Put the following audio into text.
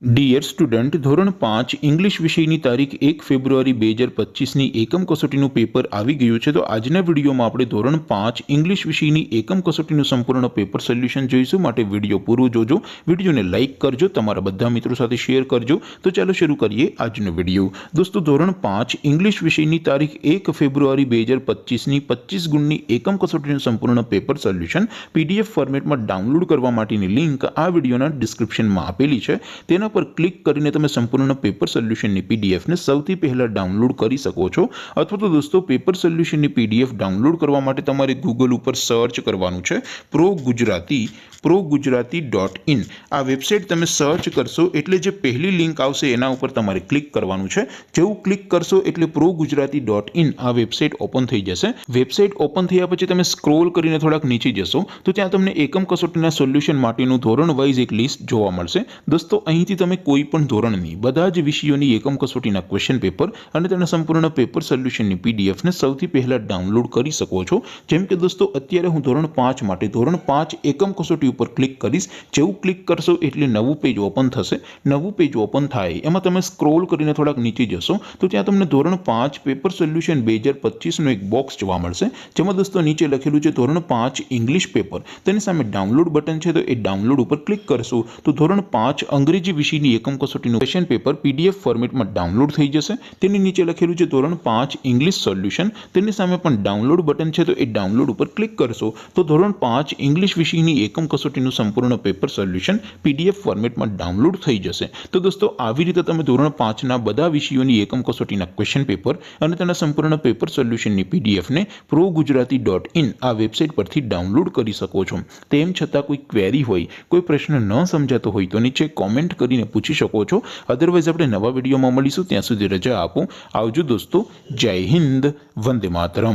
Dear student, ધોરણ 5 English વિષયની તારીખ 1 ફેબ્રુઆરી 2025ની એકમ કસોટીનું પેપર આવી ગયું છે। તો આજના વિડીયોમાં આપણે ધોરણ 5 ઇંગ્લિશ વિષયની એકમ કસોટીનું સંપૂર્ણ પેપર સોલ્યુશન જોઈશું। માટે વિડીયો પૂરો જોજો, વિડીયોને લાઇક કરજો, તમારા બધા મિત્રો સાથે શેર કરજો। તો ચાલો શરૂ કરીએ આજનો વિડીયો। દોસ્તો, ધોરણ 5 ઇંગ્લિશ વિષયની તારીખ 1 ફેબ્રુઆરી 2025ની 25 ગુણની એકમ કસોટીનું સંપૂર્ણ પેપર સોલ્યુશન PDF ફોર્મેટમાં ડાઉનલોડ કરવા માટેની લિંક આ વિડીયોના ડિસ્ક્રિપ્શનમાં આપેલી છે। તેના પર ક્લિક કરીને તમે સંપૂર્ણ પેપર સોલ્યુશનની PDF ને સૌથી પહેલા ડાઉનલોડ કરી શકો છો। અથવા તો દોસ્તો, પેપર સોલ્યુશનની PDF ડાઉનલોડ કરવા માટે તમારે ગૂગલ ઉપર સર્ચ કરવાનું છે progujarati.in। આ વેબસાઇટ તમે સર્ચ કરશો એટલે જે પહેલી લિંક આવશે એના ઉપર તમારે ક્લિક કરવાનું છે। જેવું ક્લિક કરશો એટલે progujarati.in આ વેબસાઇટ ઓપન થઈ જશે। વેબસાઇટ ઓપન થયા પછી તમે સ્ક્રોલ કરીને થોડાક નીચે જશો તો ત્યાં તમને એકમ કસોટીના સોલ્યુશન માટેનું ધોરણ વાઇઝ એક લિસ્ટ જોવા મળશે। દોસ્તો, અહીંથી તમે કોઈ પણ ધોરણની બધા જ વિષયોની એકમ કસોટીના ક્વેશ્ચન પેપર અને તેના સંપૂર્ણ પેપર સોલ્યુશનની PDF ને સૌથી પહેલા ડાઉનલોડ કરી શકો છો। જેમ કે દોસ્તો, અત્યારે હું ધોરણ 5 માટે ધોરણ 5 એકમ કસોટી ઉપર ક્લિક કરીશ। જેવું ક્લિક કરશો એટલે નવું પેજ ઓપન થશે। નવું પેજ ઓપન થાય એમાં તમે સ્ક્રોલ કરીને થોડાક નીચે જશો તો ત્યાં તમને ધોરણ 5 પેપર સોલ્યુશન 2025નું એક બોક્સ જોવા મળશે, જેમાં દોસ્તો નીચે લખેલું છે ધોરણ 5 ઇંગ્લિશ પેપર। તેની સામે ડાઉનલોડ બટન છે, તો એ ડાઉનલોડ ઉપર ક્લિક કરશો તો ધોરણ 5 અંગ્રેજી વિષયની એકમ કસોટીનું ક્વેશ્ચન પેપર PDF ફોર્મેટમાં ડાઉનલોડ થઈ જશે। તેની નીચે લખેલું છે ધોરણ 5 ઇંગ્લિશ સોલ્યુશન। તેની સામે પણ ડાઉનલોડ બટન છે, તો એ ડાઉનલોડ ઉપર ક્લિક કરશો તો ધોરણ 5 ઇંગ્લિશ વિષયની એકમ કસોટીનું સંપૂર્ણ પેપર સોલ્યુશન PDF ફોર્મેટમાં ડાઉનલોડ થઈ જશે। તો દોસ્તો, આવી રીતે તમે ધોરણ 5ના બધા વિષયોની એકમ કસોટીના ક્વેશ્ચન પેપર અને તેના સંપૂર્ણ પેપર સોલ્યુશનની PDF ને progujarati.in આ વેબસાઇટ પરથી ડાઉનલોડ કરી શકો છો। તેમ છતાં કોઈ ક્વેરી હોય, કોઈ પ્રશ્ન ન સમજાતો હોય તો નીચે કોમેન્ટ કરીને પૂછી શકો છો। અધરવાઇઝ આપણે નવા વિડીયોમાં મળીશું, ત્યાં સુધી રજા આપો। આવજો દોસ્તો, જય હિન્દ, વંદે માતરમ।